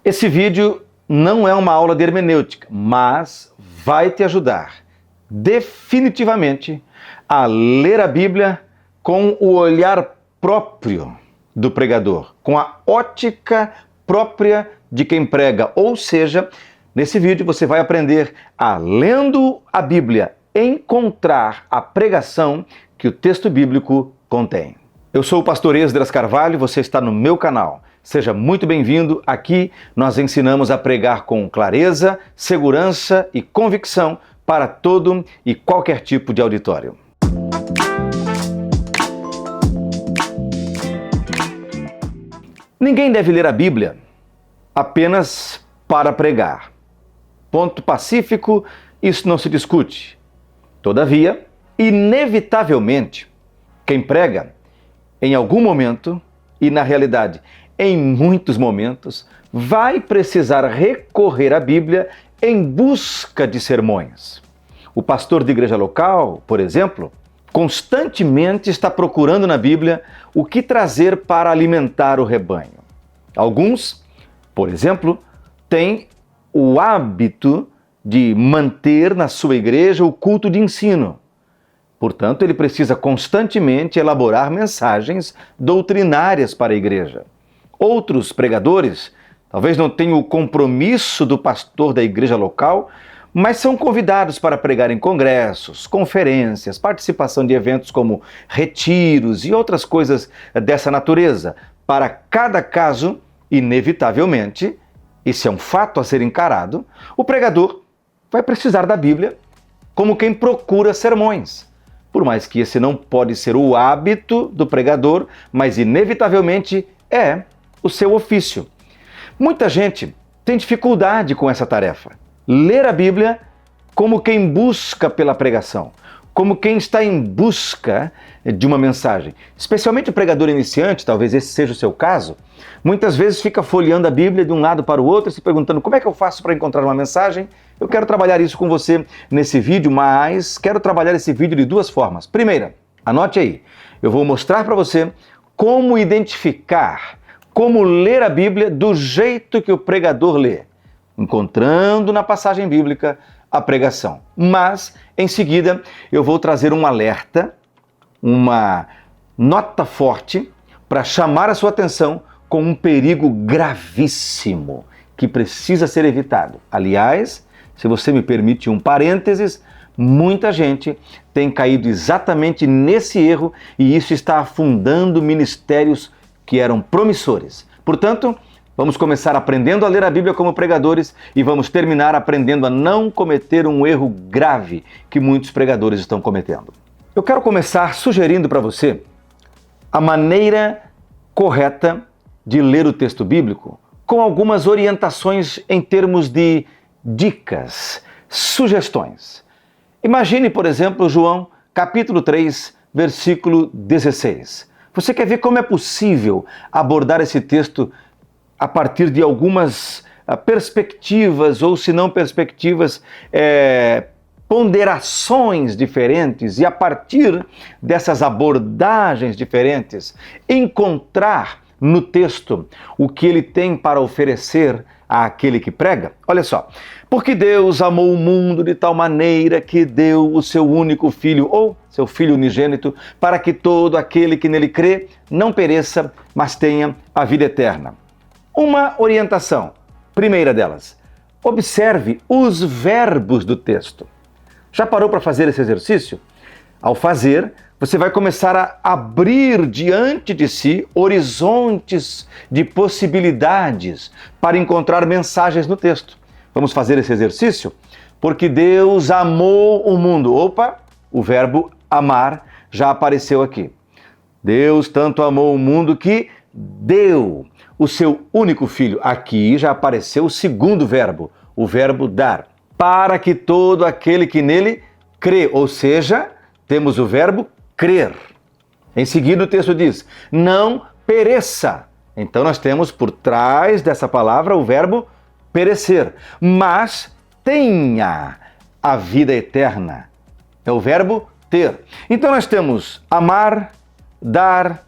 Esse vídeo não é uma aula de hermenêutica, mas vai te ajudar definitivamente a ler a Bíblia com o olhar próprio do pregador, com a ótica própria de quem prega. Ou seja, nesse vídeo você vai aprender a, lendo a Bíblia, encontrar a pregação que o texto bíblico contém. Eu sou o pastor Esdras Carvalho, você está no meu canal. Seja muito bem-vindo. Aqui nós ensinamos a pregar com clareza, segurança e convicção para todo e qualquer tipo de auditório. Ninguém deve ler a Bíblia apenas para pregar. Ponto pacífico, isso não se discute. Todavia, inevitavelmente, quem prega, em algum momento, e na realidade, em muitos momentos, vai precisar recorrer à Bíblia em busca de sermões. O pastor de igreja local, por exemplo, constantemente está procurando na Bíblia o que trazer para alimentar o rebanho. Alguns, por exemplo, têm o hábito de manter na sua igreja o culto de ensino. Portanto, ele precisa constantemente elaborar mensagens doutrinárias para a igreja. Outros pregadores talvez não tenham o compromisso do pastor da igreja local, mas são convidados para pregar em congressos, conferências, participação de eventos como retiros e outras coisas dessa natureza. Para cada caso, inevitavelmente, isso é um fato a ser encarado, o pregador vai precisar da Bíblia como quem procura sermões. Por mais que esse não pode ser o hábito do pregador, mas inevitavelmente é o seu ofício. Muita gente tem dificuldade com essa tarefa. Ler a Bíblia como quem busca pela pregação, como quem está em busca de uma mensagem. Especialmente o pregador iniciante, talvez esse seja o seu caso, muitas vezes fica folheando a Bíblia de um lado para o outro e se perguntando como é que eu faço para encontrar uma mensagem. Eu quero trabalhar isso com você nesse vídeo, mas quero trabalhar esse vídeo de duas formas. Primeira, anote aí, eu vou mostrar para você como identificar, como ler a Bíblia do jeito que o pregador lê, encontrando na passagem bíblica a pregação. Mas, em seguida, eu vou trazer um alerta, uma nota forte para chamar a sua atenção com um perigo gravíssimo que precisa ser evitado. Aliás, se você me permite um parênteses, muita gente tem caído exatamente nesse erro e isso está afundando ministérios que eram promissores. Portanto, vamos começar aprendendo a ler a Bíblia como pregadores e vamos terminar aprendendo a não cometer um erro grave que muitos pregadores estão cometendo. Eu quero começar sugerindo para você a maneira correta de ler o texto bíblico com algumas orientações em termos de dicas, sugestões. Imagine, por exemplo, João, capítulo 3, versículo 16. Você quer ver como é possível abordar esse texto a partir de algumas perspectivas, ou se não perspectivas, ponderações diferentes, e a partir dessas abordagens diferentes, encontrar no texto o que ele tem para oferecer àquele que prega? Olha só, porque Deus amou o mundo de tal maneira que deu o seu único filho, ou seu filho unigênito, para que todo aquele que nele crê não pereça, mas tenha a vida eterna. Uma orientação, primeira delas, observe os verbos do texto. Já parou para fazer esse exercício? Ao fazer, você vai começar a abrir diante de si horizontes de possibilidades para encontrar mensagens no texto. Vamos fazer esse exercício? Porque Deus amou o mundo. Opa, o verbo amar já apareceu aqui. Deus tanto amou o mundo que deu o seu único filho. Aqui já apareceu o segundo verbo, o verbo dar. Para que todo aquele que nele crê, ou seja, temos o verbo crer. Em seguida o texto diz, não pereça. Então nós temos por trás dessa palavra o verbo perecer, mas tenha a vida eterna. É o verbo ter. Então nós temos amar, dar,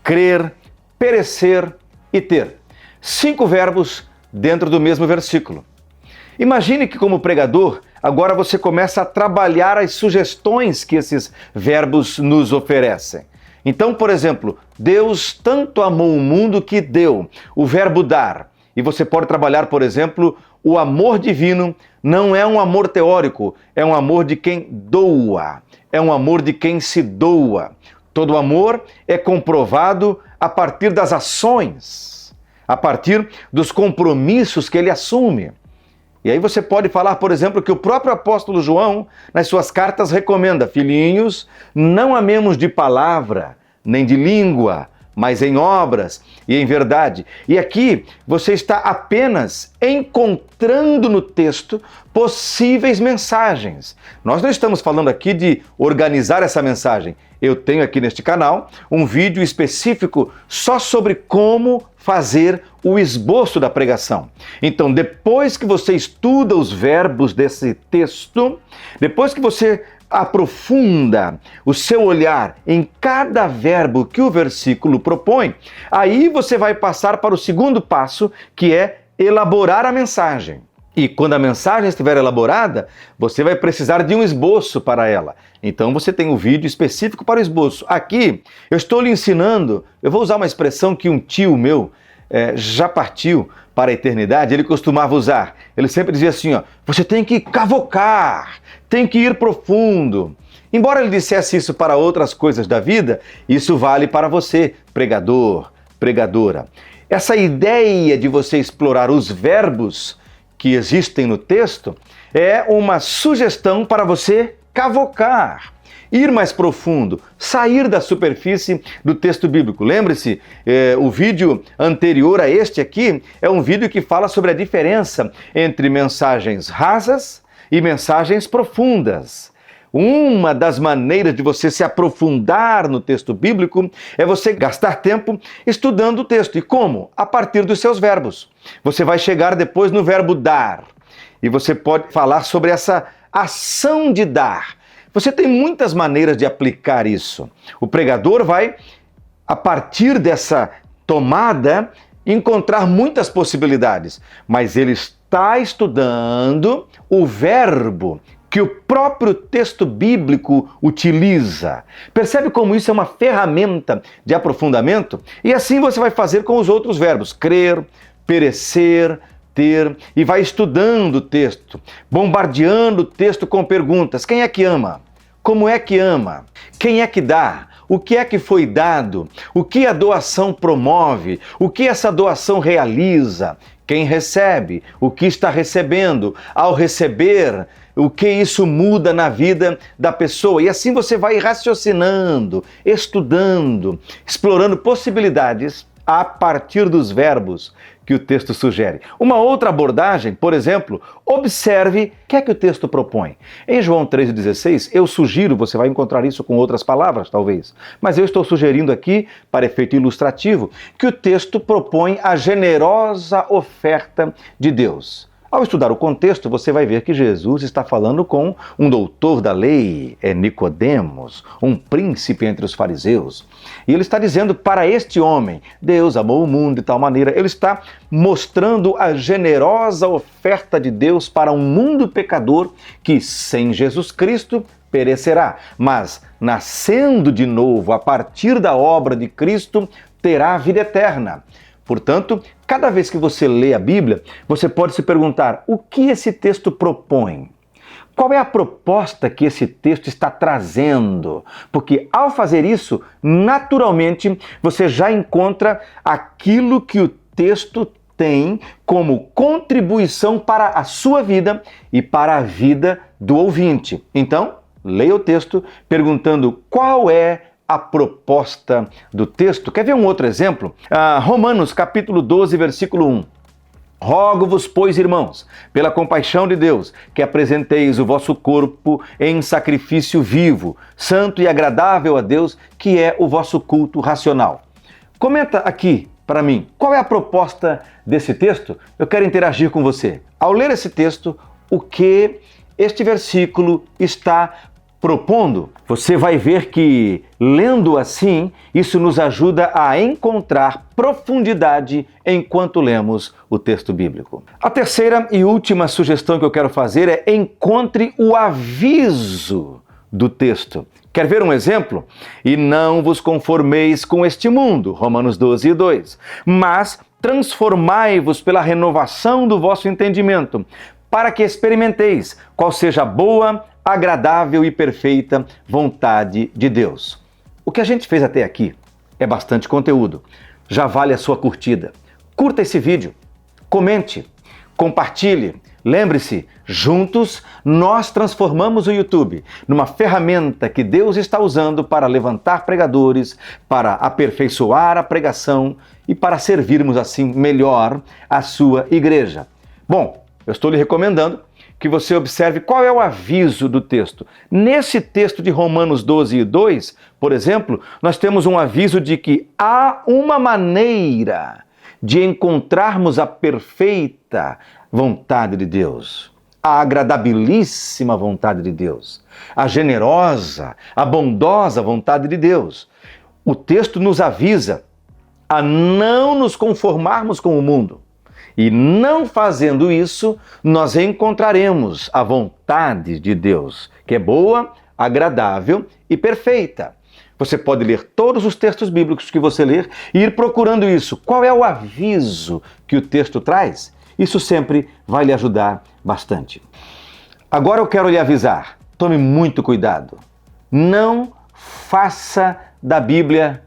crer, perecer e ter. 5 verbos dentro do mesmo versículo. Imagine que, como pregador, agora você começa a trabalhar as sugestões que esses verbos nos oferecem. Então, por exemplo, Deus tanto amou o mundo que deu, o verbo dar. E você pode trabalhar, por exemplo, o amor divino não é um amor teórico, é um amor de quem doa, é um amor de quem se doa. Todo amor é comprovado a partir das ações, a partir dos compromissos que ele assume. E aí você pode falar, por exemplo, que o próprio apóstolo João, nas suas cartas, recomenda: filhinhos, não amemos de palavra, nem de língua, mas em obras e em verdade. E aqui você está apenas encontrando no texto possíveis mensagens. Nós não estamos falando aqui de organizar essa mensagem. Eu tenho aqui neste canal um vídeo específico só sobre como fazer o esboço da pregação. Então, depois que você estuda os verbos desse texto, depois que você aprofunda o seu olhar em cada verbo que o versículo propõe, aí você vai passar para o segundo passo, que é elaborar a mensagem. E quando a mensagem estiver elaborada, você vai precisar de um esboço para ela. Então você tem um vídeo específico para o esboço. Aqui eu estou lhe ensinando, eu vou usar uma expressão que um tio meu já partiu para a eternidade, ele costumava usar. Ele sempre dizia assim, você tem que cavocar, tem que ir profundo. Embora ele dissesse isso para outras coisas da vida, isso vale para você, pregador, pregadora. Essa ideia de você explorar os verbos que existem no texto é uma sugestão para você cavocar, ir mais profundo, sair da superfície do texto bíblico. Lembre-se, o vídeo anterior a este aqui é um vídeo que fala sobre a diferença entre mensagens rasas e mensagens profundas. Uma das maneiras de você se aprofundar no texto bíblico é você gastar tempo estudando o texto. E como? A partir dos seus verbos. Você vai chegar depois no verbo dar. E você pode falar sobre essa ação de dar. Você tem muitas maneiras de aplicar isso. O pregador vai, a partir dessa tomada, encontrar muitas possibilidades. Mas ele está estudando o verbo que o próprio texto bíblico utiliza. Percebe como isso é uma ferramenta de aprofundamento? E assim você vai fazer com os outros verbos: crer, perecer, ter, e vai estudando o texto, bombardeando o texto com perguntas. Quem é que ama? Como é que ama? Quem é que dá? O que é que foi dado? O que a doação promove? O que essa doação realiza? Quem recebe? O que está recebendo? Ao receber, o que isso muda na vida da pessoa? E assim você vai raciocinando, estudando, explorando possibilidades a partir dos verbos que o texto sugere. Uma outra abordagem, por exemplo, observe o que é que o texto propõe. Em João 3,16, eu sugiro, você vai encontrar isso com outras palavras, talvez, mas eu estou sugerindo aqui, para efeito ilustrativo, que o texto propõe a generosa oferta de Deus. Ao estudar o contexto, você vai ver que Jesus está falando com um doutor da lei, Nicodemos, um príncipe entre os fariseus. E ele está dizendo para este homem, Deus amou o mundo de tal maneira, ele está mostrando a generosa oferta de Deus para um mundo pecador que, sem Jesus Cristo, perecerá, mas nascendo de novo a partir da obra de Cristo, terá a vida eterna. Portanto, cada vez que você lê a Bíblia, você pode se perguntar: o que esse texto propõe? Qual é a proposta que esse texto está trazendo? Porque ao fazer isso, naturalmente, você já encontra aquilo que o texto tem como contribuição para a sua vida e para a vida do ouvinte. Então, leia o texto perguntando qual é a proposta do texto. Quer ver um outro exemplo? Romanos capítulo 12, versículo 1. Rogo-vos, pois, irmãos, pela compaixão de Deus, que apresenteis o vosso corpo em sacrifício vivo, santo e agradável a Deus, que é o vosso culto racional. Comenta aqui para mim, qual é a proposta desse texto? Eu quero interagir com você. Ao ler esse texto, o que este versículo está propondo, você vai ver que, lendo assim, isso nos ajuda a encontrar profundidade enquanto lemos o texto bíblico. A terceira e última sugestão que eu quero fazer é: encontre o aviso do texto. Quer ver um exemplo? E não vos conformeis com este mundo, Romanos 12, 2, mas transformai-vos pela renovação do vosso entendimento, para que experimenteis qual seja a boa, agradável e perfeita vontade de Deus. O que a gente fez até aqui é bastante conteúdo. Já vale a sua curtida. Curta esse vídeo, comente, compartilhe. Lembre-se, juntos nós transformamos o YouTube numa ferramenta que Deus está usando para levantar pregadores, para aperfeiçoar a pregação e para servirmos assim melhor a sua igreja. Bom, eu estou lhe recomendando que você observe qual é o aviso do texto. Nesse texto de Romanos 12, 2, por exemplo, nós temos um aviso de que há uma maneira de encontrarmos a perfeita vontade de Deus, a agradabilíssima vontade de Deus, a generosa, a bondosa vontade de Deus. O texto nos avisa a não nos conformarmos com o mundo. E não fazendo isso, nós encontraremos a vontade de Deus, que é boa, agradável e perfeita. Você pode ler todos os textos bíblicos que você ler e ir procurando isso. Qual é o aviso que o texto traz? Isso sempre vai lhe ajudar bastante. Agora eu quero lhe avisar, tome muito cuidado. Não faça da Bíblia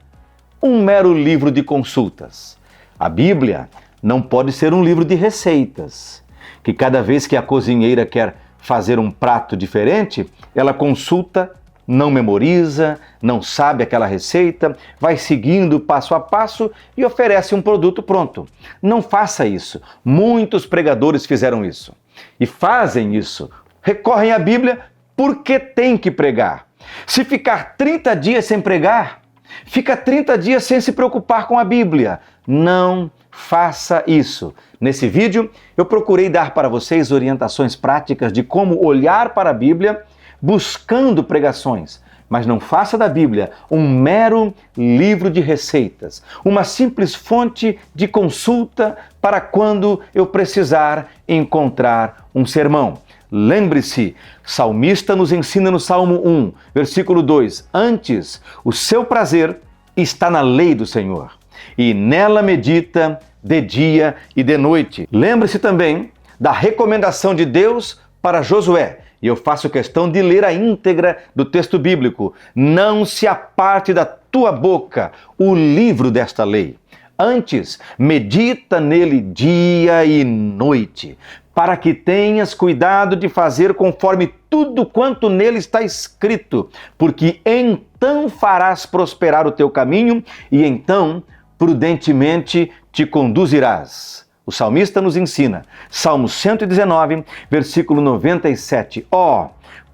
um mero livro de consultas. A Bíblia não pode ser um livro de receitas, que cada vez que a cozinheira quer fazer um prato diferente, ela consulta, não memoriza, não sabe aquela receita, vai seguindo passo a passo e oferece um produto pronto. Não faça isso. Muitos pregadores fizeram isso. E fazem isso. Recorrem à Bíblia porque tem que pregar. Se ficar 30 dias sem pregar, fica 30 dias sem se preocupar com a Bíblia. Não faça isso. Nesse vídeo, eu procurei dar para vocês orientações práticas de como olhar para a Bíblia buscando pregações. Mas não faça da Bíblia um mero livro de receitas, uma simples fonte de consulta para quando eu precisar encontrar um sermão. Lembre-se, o salmista nos ensina no Salmo 1, versículo 2, antes, o seu prazer está na lei do Senhor, e nela medita de dia e de noite. Lembre-se também da recomendação de Deus para Josué, e eu faço questão de ler a íntegra do texto bíblico. Não se aparte da tua boca o livro desta lei. Antes, medita nele dia e noite, para que tenhas cuidado de fazer conforme tudo quanto nele está escrito, porque então farás prosperar o teu caminho e então prudentemente te conduzirás. O salmista nos ensina, Salmo 119, versículo 97. Ó,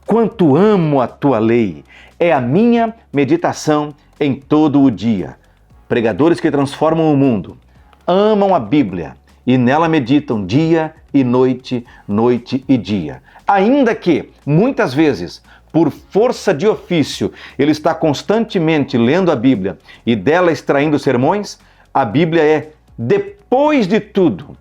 quanto amo a tua lei, é a minha meditação em todo o dia. Pregadores que transformam o mundo amam a Bíblia e nela meditam dia e noite, noite e dia. Ainda que, muitas vezes, por força de ofício, ele está constantemente lendo a Bíblia e dela extraindo sermões, a Bíblia é, depois de tudo,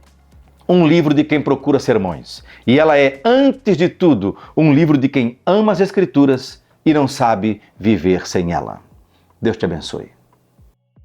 um livro de quem procura sermões. E ela é, antes de tudo, um livro de quem ama as Escrituras e não sabe viver sem ela. Deus te abençoe.